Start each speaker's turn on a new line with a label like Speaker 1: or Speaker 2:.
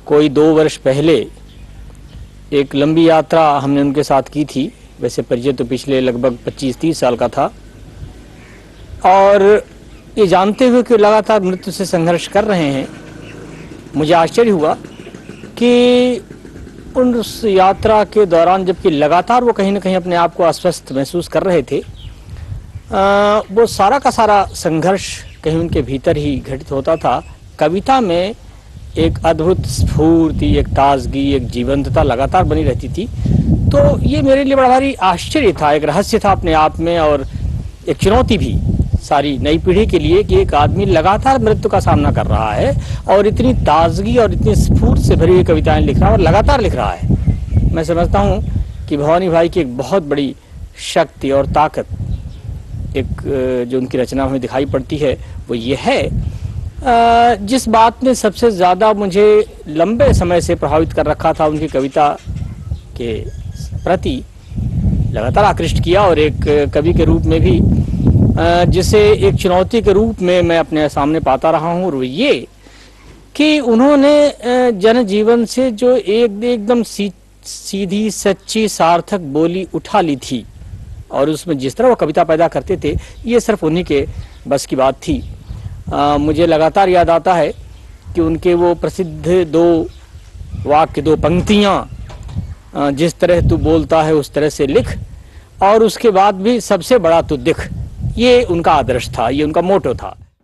Speaker 1: कोई 2 वर्ष पहले एक लंबी यात्रा हमने उनके साथ की थी। वैसे परिचय तो पिछले लगभग 25-30 साल का था, और ये जानते हुए कि लगातार मृत्यु से संघर्ष कर रहे हैं, मुझे आश्चर्य हुआ कि उस यात्रा के दौरान जबकि लगातार वो कहीं न कहीं अपने आप को अस्वस्थ महसूस कर रहे थे, वो सारा का सारा संघर्ष कहीं उनके भीतर ही घटित होता था। कविता में एक अद्भुत स्फूर्ति, एक ताजगी, एक जीवंतता लगातार बनी रहती थी। तो ये मेरे लिए बड़ा भारी आश्चर्य था, एक रहस्य था अपने आप में, और एक चुनौती भी सारी नई पीढ़ी के लिए कि एक आदमी लगातार मृत्यु का सामना कर रहा है और इतनी ताजगी और इतनी स्फूर्ति से भरी हुई कविताएं लिख रहा है और लगातार लिख रहा है। मैं समझता हूँ कि भवानी भाई की एक बहुत बड़ी शक्ति और ताकत, एक जो उनकी रचना में दिखाई पड़ती है, वो ये है। जिस बात ने सबसे ज़्यादा मुझे लंबे समय से प्रभावित कर रखा था, उनकी कविता के प्रति लगातार आकृष्ट किया, और एक कवि के रूप में भी जिसे एक चुनौती के रूप में मैं अपने सामने पाता रहा हूँ, और ये कि उन्होंने जनजीवन से जो एकदम सीधी सच्ची सार्थक बोली उठा ली थी, और उसमें जिस तरह वो कविता पैदा करते थे, ये सिर्फ उन्हीं के बस की बात थी। मुझे लगातार याद आता है कि उनके वो प्रसिद्ध 2 वाक्य, 2 पंक्तियाँ, जिस तरह तू बोलता है उस तरह से लिख, और उसके बाद भी सबसे बड़ा तू दिख, ये उनका आदर्श था, ये उनका मोटो था।